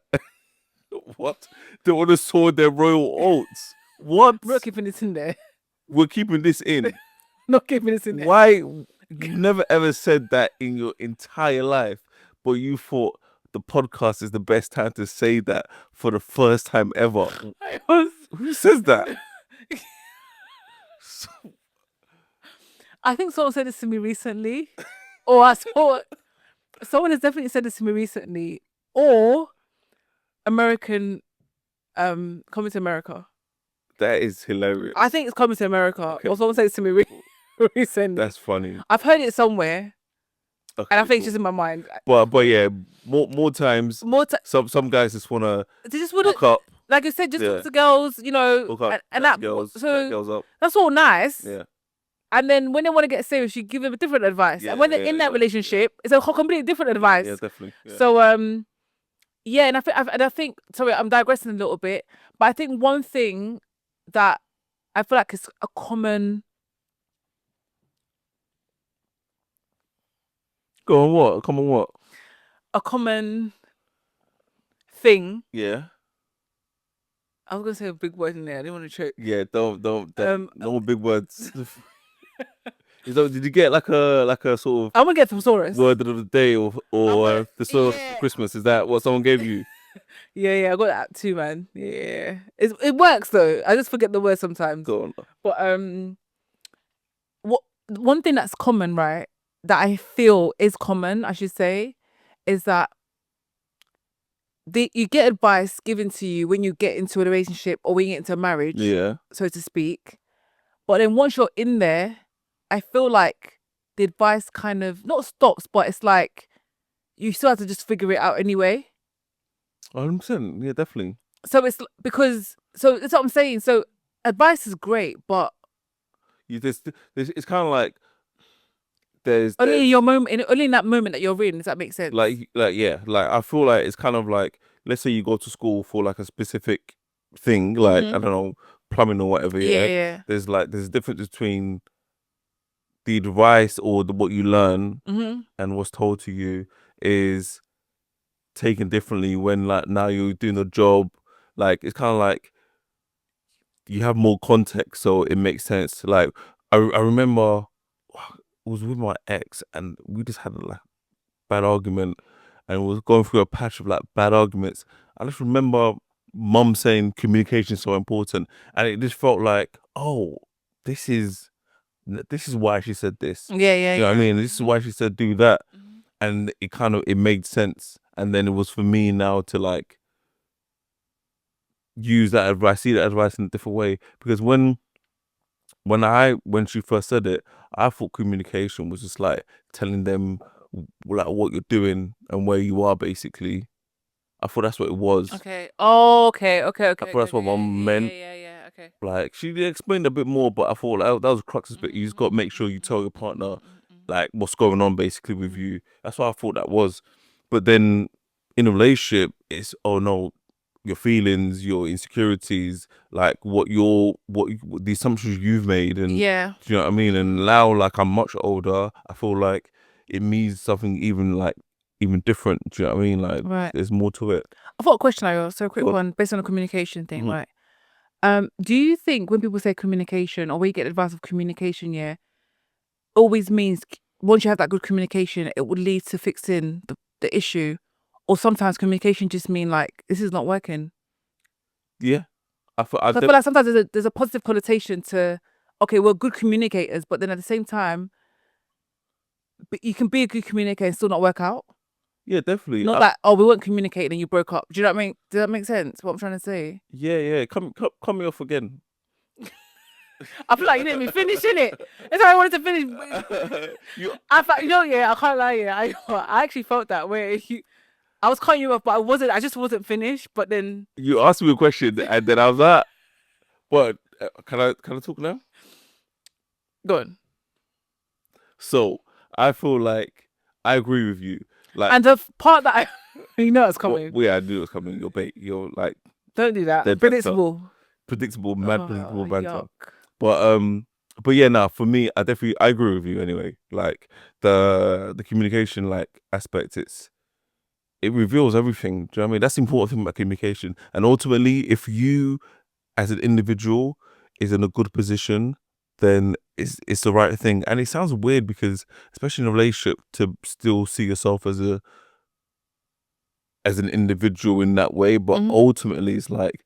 What? They want to soar their royal oats. What? We're not keeping this in there. We're keeping this in. Not keeping this in there. Why? You never ever said that in your entire life, but you thought the podcast is the best time to say that for the first time ever. I was. Who says that? I think someone said this to me recently, or I saw someone has definitely said this to me recently, or American, coming to America. That is hilarious. I think it's coming to America. Okay. Or someone said this to me recently. That's funny. I've heard it somewhere, Okay, and I think it's cool. just in my mind. But yeah, more times. More Some guys just wanna they just want hook to, up, like you said, just Yeah. talk to girls, you know, hook up, and chat that. girls, So chat girls up. that's all nice. Yeah. And then when they want to get serious, you give them a different advice. Yeah, And when they're yeah, in that yeah, relationship, it's a completely different advice. Yeah, definitely. Yeah. So yeah, and I think sorry, I'm digressing a little bit, but I think one thing that I feel like is a common Go on, what? Come on, what? a common thing. Yeah. I was gonna say a big word in there. I didn't want to choke. Yeah, don't Um, no big words. Did you get like a sort of I'm gonna get thesaurus. word of the day or the sort yeah. of Christmas? Is that what someone gave you? Yeah, I got that too, man. Yeah, it works though. I just forget the word sometimes. Go on. But what one thing that's common, right? That I feel is common, I should say, is that you get advice given to you when you get into a relationship or when you get into a marriage, Yeah. so to speak. But then once you're in there, I feel like the advice kind of not stops, but it's like you still have to just figure it out anyway. 100%. Yeah, definitely. So it's because that's what I'm saying. So advice is great, but It's kind of like there's only in your moment, only in that moment that you're in. Does that make sense? like yeah, like I feel like it's kind of like, let's say you go to school for like a specific thing, like I don't know, plumbing or whatever. yeah, Yeah. yeah. There's a difference between the advice or what you learn and what's told to you is taken differently when like now you're doing a job. Like it's kind of like you have more context, so it makes sense. Like I remember I was with my ex and we just had like bad argument and we was going through a patch of like bad arguments. I just remember mum saying communication is so important, and it just felt like, oh, this is why she said this. Yeah. You know what I mean? This is why she said do that. And it made sense. And then it was for me now to like use that advice, see that advice in a different way. Because when she first said it, I thought communication was just like telling them like what you're doing and where you are, basically. I thought that's what it was. Okay. Oh, okay. I thought that's what mum meant. Yeah. Okay. Like she explained a bit more, but I thought like, that was the crux of it. You just got to make sure you tell your partner like what's going on basically with you. That's what I thought that was. But then in a relationship, it's no, your feelings, your insecurities, like what the assumptions you've made, and Yeah. do you know what I mean? And now, like I'm much older, I feel like it means something even different. Do you know what I mean? Like Right. there's more to it. I've got a question, I asked. So a quick Go on. one based on the communication thing, right? Do you think when people say communication or when you get advice of communication, yeah, always means once you have that good communication, it would lead to fixing the issue, or sometimes communication just mean like this is not working? Yeah, I So I feel like sometimes there's a positive connotation to, okay, we're good communicators, but then at the same time, you can be a good communicator and still not work out. yeah, definitely. Not that, oh, we weren't communicating and you broke up. Do you know what I mean? Does that make sense? What I'm trying to say? Yeah. Cut me off again. I feel like you didn't even finish, innit? That's why I wanted to finish. I felt, I can't lie, yeah. I actually felt that way. I was cutting you off, but I just wasn't finished. But then You asked me a question, and then I was like, "What? Can I talk now?" go on. So I feel like I agree with you. Like, And the part that it's coming. yeah, I knew it was coming. You're like Don't do that. dead Predictable. mad predictable banter. Yuck. But yeah, nah, for me, I agree with you anyway. Like the communication like aspect, it's it reveals everything. Do you know what I mean? That's the important thing about communication. And ultimately, if you as an individual is in a good position, then it's the right thing. And it sounds weird because, especially in a relationship, to still see yourself as an individual in that way. But ultimately, it's like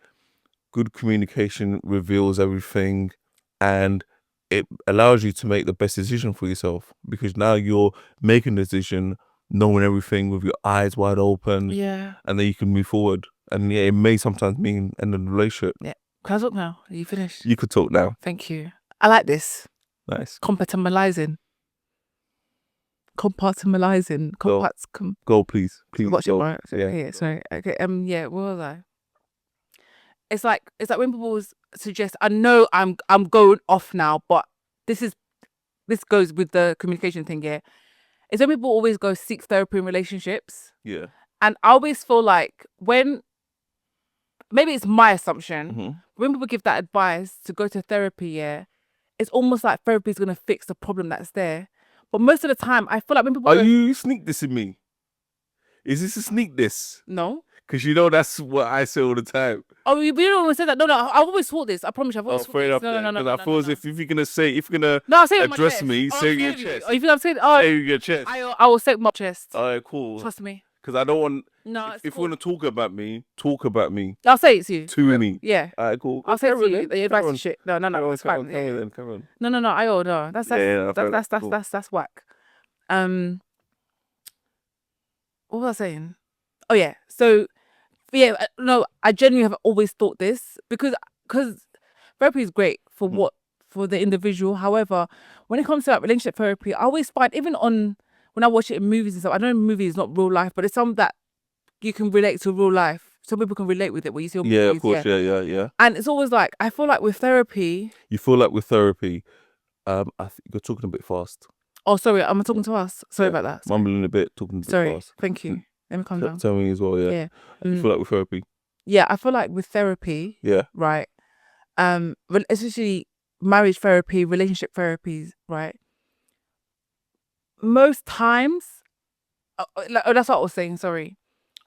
good communication reveals everything, and it allows you to make the best decision for yourself, because now you're making a decision, knowing everything with your eyes wide open, Yeah. and then you can move forward. And yeah, it may sometimes mean ending the relationship. Yeah. Can I talk now? Are you finished? You could talk now. Thank you. I like this. Nice. Compartmentalizing. Compartmentalizing. Go. Go, please. Please Watch go. it, right? Yeah. Okay, sorry. Okay. Yeah. What was I? It's like when people suggest. I know I'm going off now, but this goes with the communication thing. Yeah. It's when people always go seek therapy in relationships, Yeah. and I always feel like when maybe it's my assumption when people give that advice to go to therapy, yeah, it's almost like therapy is gonna fix the problem that's there. But most of the time, I feel like when people Are go, you sneak dissing me? Is this a sneak diss? no. Because you know that's what I say all the time. Oh, you don't always say that. No, I've always thought this. I promise you, I've Oh, always thought fair this. enough No, then. no, no, Because no, I no, feel no, as no. if you're gonna say, if you're gonna No, I'll say it with my address chest. me, Oh, say I'm it with your scared of you. chest. Oh, you think I'm scared? Oh, Say it with your chest. I will say it with my chest. Alright, cool. Trust me. Because I don't want. No, it's If you cool. want to talk about me, talk about me I'll say it to you. to me. Yeah. Alright, cool. I'll say it to you. Then. The advice is shit. No, Carry it's fine. carry on then. Carry on. No. No. That's Yeah, fair enough. Cool. that's whack. What was I saying? Oh yeah. So yeah, no, I genuinely have always thought this because therapy is great for for the individual. However, when it comes to like relationship therapy, I always find even on when I watch it in movies and stuff, I know movies is not real life, but it's some that you can relate to real life. Some people can relate with it when you see on Yeah, of movies, course. Yeah. And it's always like I feel like with therapy. You feel like with therapy, I think you're talking a bit fast. Oh, sorry, I'm talking to us. Sorry about that. Sorry. Mumbling a bit, talking a bit Sorry. fast. Thank you. Let me calm down. Tell me as well, yeah. Yeah. You feel like with therapy? Yeah, I feel like with therapy, Yeah. right? Especially marriage therapy, relationship therapies, right? Most times, that's what I was saying. Sorry,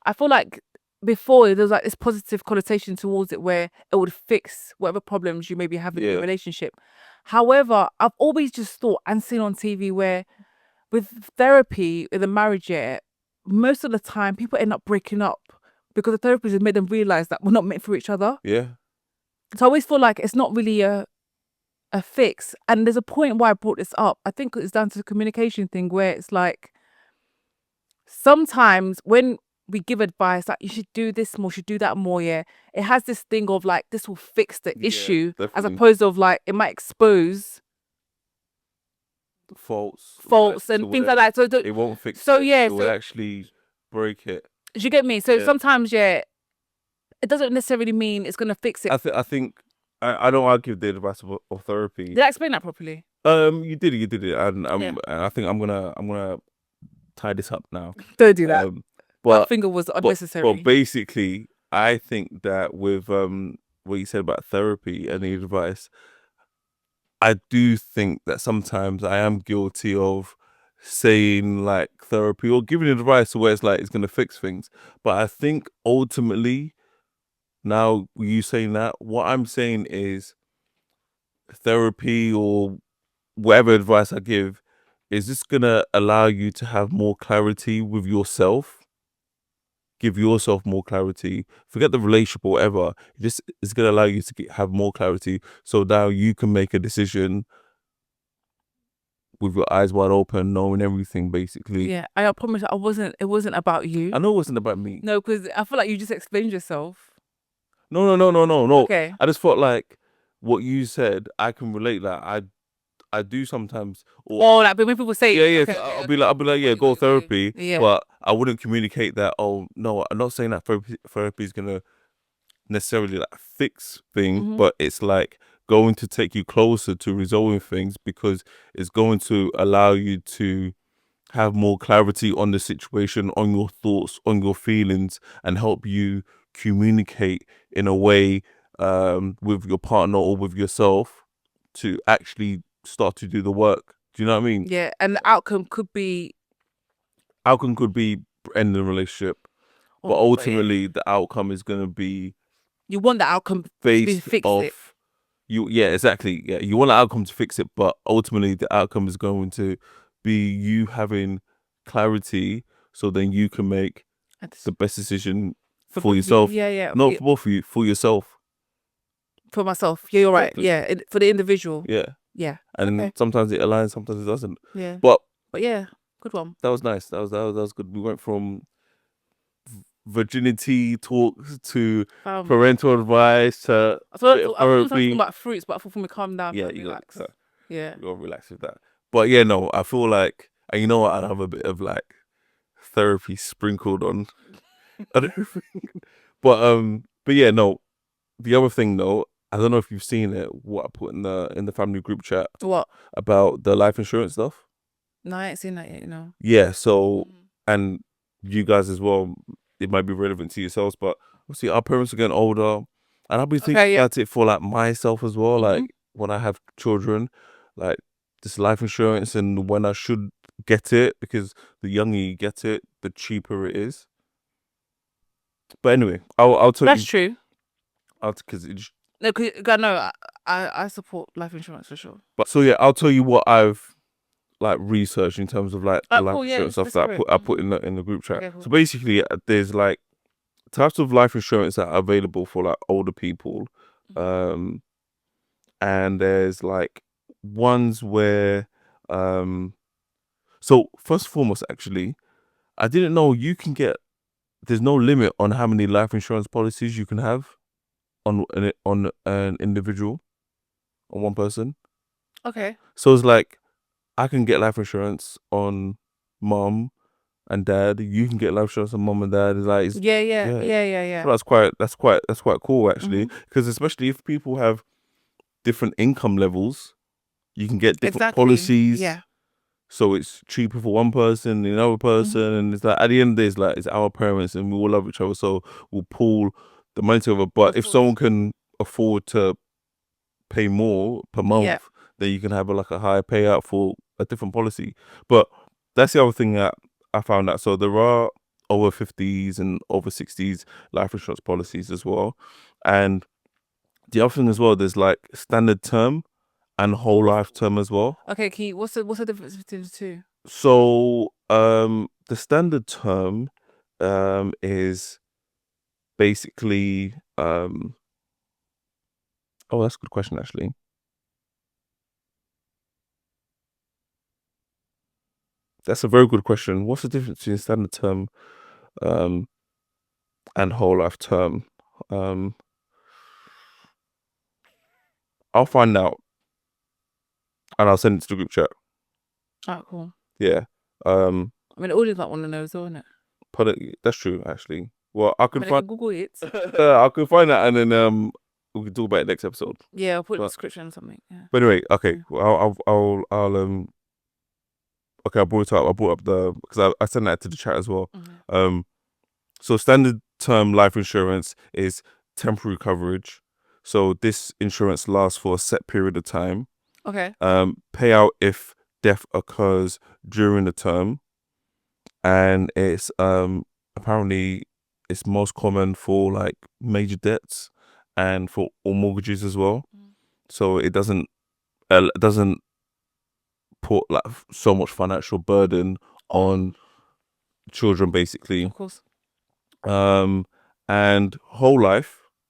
I feel like before there was like this positive connotation towards it where it would fix whatever problems you may be having in your relationship. However, I've always just thought and seen on TV where with therapy in the marriage, yeah, most of the time people end up breaking up because the therapist has made them realize that we're not meant for each other. Yeah. So I always feel like it's not really a fix. And there's a point why I brought this up. I think it's down to the communication thing where it's like sometimes when we give advice like you should do this more, should do that more, yeah, it has this thing of like this will fix the issue as opposed to like it might expose faults and things like that. So it won't fix so it. Yeah, it will actually break it. Do you get me? So sometimes, yeah, it doesn't necessarily mean it's gonna fix it. I think I don't argue the advice of therapy. Did I explain that properly? You did it, and and I think I'm gonna tie this up now. Don't do that. But my finger was unnecessary. But basically, I think that with what you said about therapy and the advice, I do think that sometimes I am guilty of saying like therapy or giving advice where it's like it's gonna fix things. But I think ultimately, now you saying that, what I'm saying is therapy or whatever advice I give is this gonna allow you to have more clarity with yourself, give yourself more clarity, forget the relationship or whatever. It's gonna allow you to have more clarity, so now you can make a decision with your eyes wide open, knowing everything basically. Yeah, I promise it wasn't about you. I know it wasn't about me. No, because I feel like you just explained yourself. No. Okay. I just felt like what you said, I can relate that. I do sometimes. Or like when people say, yeah. Okay, I'll be like, yeah, go therapy. Yeah. But I wouldn't communicate that. Oh no, I'm not saying that therapy is gonna necessarily like fix things, but it's like going to take you closer to resolving things because it's going to allow you to have more clarity on the situation, on your thoughts, on your feelings, and help you communicate in a way with your partner or with yourself to actually start to do the work. Do you know what I mean? Yeah, and the outcome could be Outcome could be ending the relationship. but ultimately the outcome is going to be you want the outcome to be based fixed it. off you. Yeah, exactly. Yeah, you want the outcome to fix it, but ultimately the outcome is going to be you having clarity, so then you can make the best decision for yourself. Yeah. Not for both of you, for yourself. For myself. Yeah, you're right. Exactly. Yeah, for the individual. Yeah. Yeah. And Okay. sometimes it aligns, sometimes it doesn't. Yeah. But yeah, good one. that was nice. That was good. We went from virginity talks to parental advice to I was talking about fruits, but I thought for me calm down. Yeah, and relax. Yeah. You gotta relax with that. But yeah, no, I feel like, and you know what, I'd have a bit of like therapy sprinkled on everything. But yeah, no. The other thing though, I don't know if you've seen it, what I put in the family group chat What? about the life insurance stuff. No, I ain't seen that yet, you know. Yeah, so and you guys as well, it might be relevant to yourselves, but obviously our parents are getting older, and I'll be thinking about it for like myself as well, like when I have children, like this life insurance and when I should get it, because the younger you get it, the cheaper it is. But anyway, I'll tell That's you. true. Because No, I support life insurance for sure. But so yeah, I'll tell you what I've like researched in terms of like the life insurance stuff that I put in the group chat. Okay, cool. So basically, there's like types of life insurance that are available for like older people, and there's like ones where, so first and foremost, actually, I didn't know you can get. There's no limit on how many life insurance policies you can have on an individual, on one person. Okay. So it's like I can get life insurance on mom and dad. You can get life insurance on mom and dad. It's like Yeah. So that's quite cool actually, because especially if people have different income levels, you can get different policies. Yeah. So it's cheaper for one person than another person, and it's like at the end of the day, it's like it's our parents, and we all love each other, so we'll pool the money together. But if someone can afford to pay more per month, then you can have like a higher payout for a different policy. But that's the other thing that I found out. So there are over 50s and over 60s life insurance policies as well. And the other thing as well, there's like standard term and whole life term as well. Okay, Key, what's the difference between the two? So the standard term is basically oh, that's a good question actually. That's a very good question. What's the difference between standard term um and whole life term? I'll find out and I'll send it to the group chat. Oh, cool. Yeah. I mean, the audience might want to know as well, isn't it? That's true actually. Well, I can find Google it. I can find that, and then we can talk about it next episode. Yeah, I'll put a description or something. Yeah. But anyway, okay. Well, I'll okay, I brought it up. I brought up because I sent that to the chat as well. So standard term life insurance is temporary coverage. So this insurance lasts for a set period of time. Okay. Payout if death occurs during the term, and it's apparently it's most common for like major debts and for all mortgages as well. So it doesn't put like so much financial burden on children, basically. Of course. And whole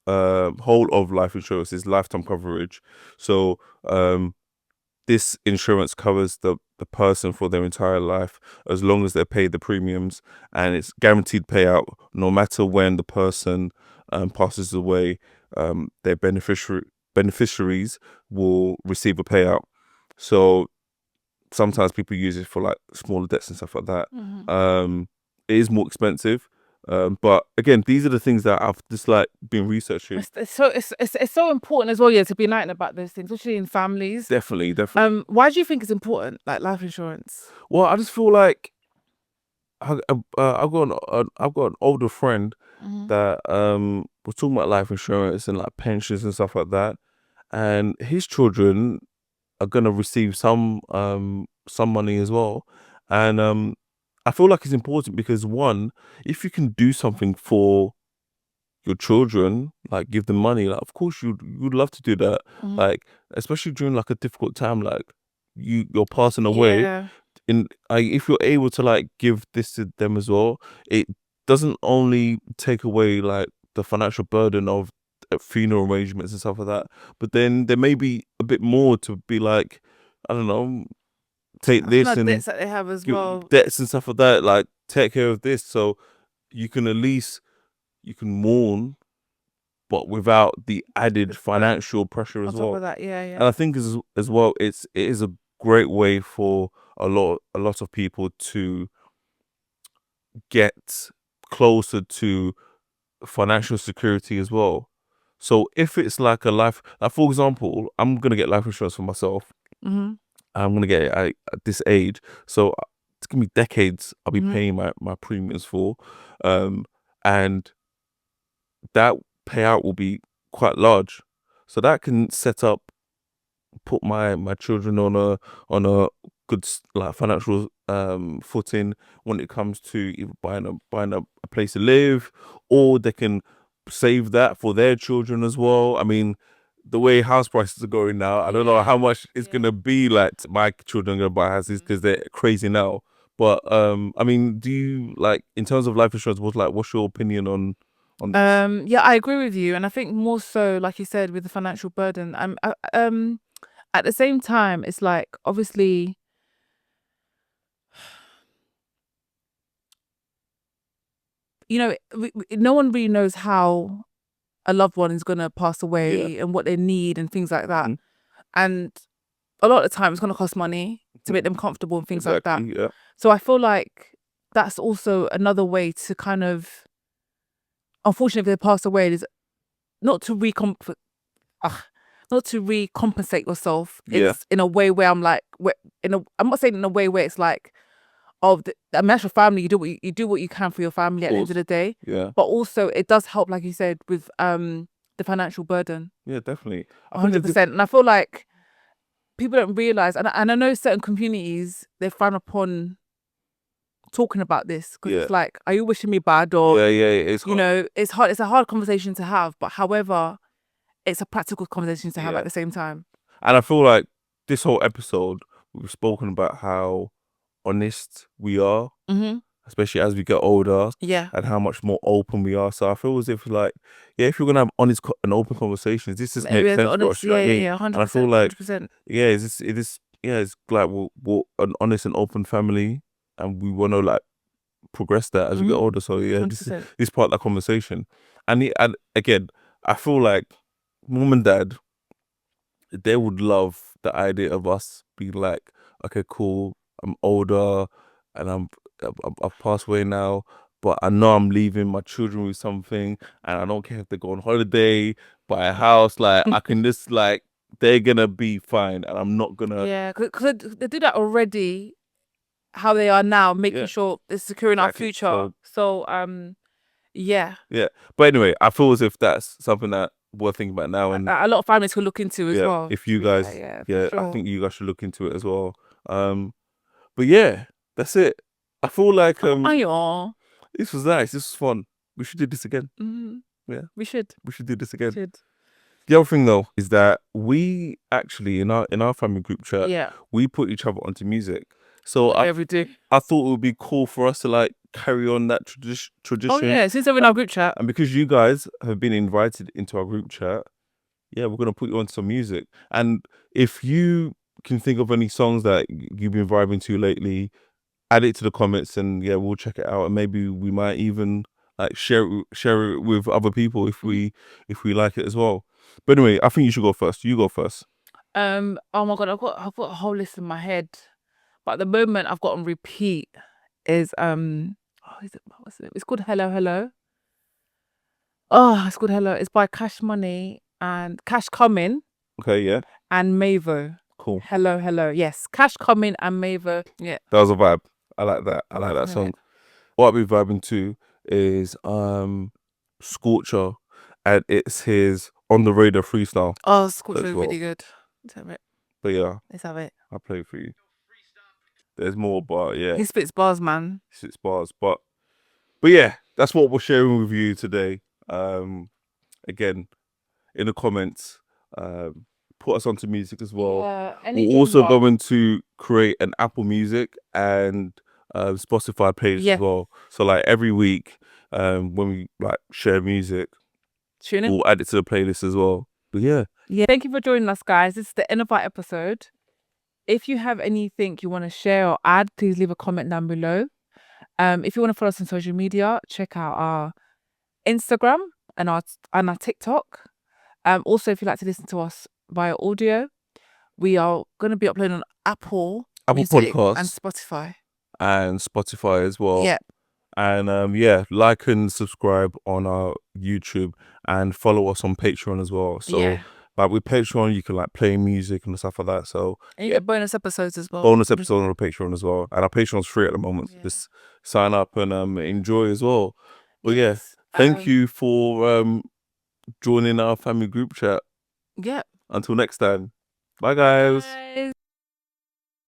of life insurance is lifetime coverage. So this insurance covers the person for their entire life as long as they pay the premiums, and it's guaranteed payout no matter when the person passes away. Their beneficiaries will receive a payout. So sometimes people use it for like smaller debts and stuff like that. It is more expensive. But again, these are the things that I've just like been researching. It's so important as well, yeah, to be enlightened about those things, especially in families. Definitely. Why do you think it's important, like life insurance? Well, I just feel like I've got an older friend that was talking about life insurance and like pensions and stuff like that, and his children are gonna receive some money as well, and I feel like it's important because one, if you can do something for your children, like give them money, like of course you'd love to do that. Mhm. Like especially during like a difficult time, like you're passing away. Yeah. If you're able to like give this to them as well, it doesn't only take away like the financial burden of funeral arrangements and stuff like that, but then there may be a bit more to be like, I don't know, take I feel this like and debts that they have as give well. debts and stuff like that, like take care of this so you can at least you can mourn but without the added It's but financial pressure on as top well. of that, yeah, yeah. And I think as well, it is a great way for a lot of people to get closer to financial security as well. So if it's like a life, like for example, I'm gonna get life insurance for myself. Mm-hmm. I'm gonna get it at this age, so it's gonna be decades. I'll be Mm-hmm. paying my premiums for, um, and that payout will be quite large. So that can set up put my children on a good like financial footing when it comes to either buying a place to live, or they can save that for their children as well. I mean, the way house prices are going now, I don't know how Yeah. much it's Yeah. gonna be like my children are gonna buy houses Mm. because they're crazy now. But I mean, do you like in terms of life insurance? What's your opinion on this? Yeah, I agree with you, and I think more so, like you said, with the financial burden. At the same time, it's like obviously, no one really knows how a loved one is gonna pass Yeah, away and what they need and things like that. mhm, And a lot of the time, it's gonna cost money to make them comfortable and things like that. exactly. Yeah, So I feel like that's also another way to kind of, unfortunately, if they pass away, is not to ugh, not to recompensate yourself. yeah, It's in a way where I'm like, I'm not saying in a way where it's like, oh, I mean, that's your family. You do what you can for your of family at the end of course. the day. Yeah. But also, it does help, like you said, with the financial burden, Yeah, definitely. I think 100%. And I feel like people don't realize, and I know certain communities they frown upon talking about this because yeah, it's like, are you wishing me bad, or yeah, it's hard. it's hard. It's a hard conversation to have, but however, it's a practical conversation to have at Yeah, the same time. and I feel like this whole episode we've spoken about how honest we are, Mm-hmm. especially as we get older, Yeah. and how much more open we are. So I feel as if like, yeah, if you're gonna have honest and open conversations, this just makes Maybe sense for us. honest, You know yeah, what I yeah, mean? yeah, And I feel 100%, like, 100%, yeah, it is, yeah, it's like we're an honest and open family, and we want to like progress that as we get mm-hmm, older. So yeah, 100%. this part of that conversation, and again, I feel like mom and dad they would love the idea of us being like, okay, cool, I'm older and I've passed away now, but I know I'm leaving my children with something, and I don't care if they go on holiday, buy a house, like I can just like they're gonna be fine, and I'm not gonna, Yeah, because they do that already. How they are now, making yeah, sure they're securing our exactly. future. So So, yeah, yeah, but anyway, I feel as if that's something that we're thinking about now, and a lot of families can look into as yeah, well. if To you be fair, guys, yeah, for yeah, I sure. think you guys should look into it as well. Um, but yeah, that's it. I feel like Ayo. this was nice. This was fun. We should do this again. Mm, Yeah, we should. we should do this We again. should. The other thing though is that we actually in our family group chat Yeah. we put each other onto music. So Yeah, we do. I thought it would be cool for us to like carry on that Oh tradition. yeah, since they're in our group chat. And because you guys have been invited into our group chat, yeah, we're gonna put you on some music. And if you can think of any songs that you've been vibing to lately, add it to the comments, and yeah, we'll check it out, and maybe we might even like share it with other people Mhm. if we like it as well. But anyway, I think you should go first. You go first. Oh my God, I've got a whole list in my head, but at the moment I've got on repeat is what's it? It's called Hello Hello. Oh, it's called Hello. It's by Cash Money and Cash Coming Okay, yeah, and Mavo. cool. Hello Hello. Yes, Cash Coming and Mavo. Yeah, That was a vibe. I like that. I I like like that it, innit? song. What I've been vibing to is Scorcher, and it's his on the radar freestyle Oh, Scorch as is well. really good. Let's have it. But yeah, Let's have it. I'll play it for you. there's more, but yeah, He spits bars, man. 6 bars. But yeah, that's what we're sharing with you today. Again, in the comments, put us onto music as well. Yeah, any We're also genre. going to create an Apple Music and Spotify page Yeah. as well. So like every week, when we like share music, Tune in. we'll add it to the playlist as well. But yeah, Yeah. Thank you for joining us, guys. This is the end of our episode. If you have anything you want to share or add, please leave a comment down below. If you want to follow us on social media, check out our Instagram and our TikTok. Also, if you'd like to listen to us via audio, we are going to be uploading on Apple Music and Podcasts Spotify. and Spotify as well. Yeah. And yeah, like and subscribe on our YouTube and follow us on Patreon as well. So Yeah. like with Patreon, you can like play music and stuff like that. So And you get bonus episodes as well. bonus episode on our Patreon as well. And our Patreon's free at the moment. Yeah. Just sign up and enjoy as well. But Yes. yeah, thank you for joining our family group chat. Yeah. Until next time. Bye guys. Bye.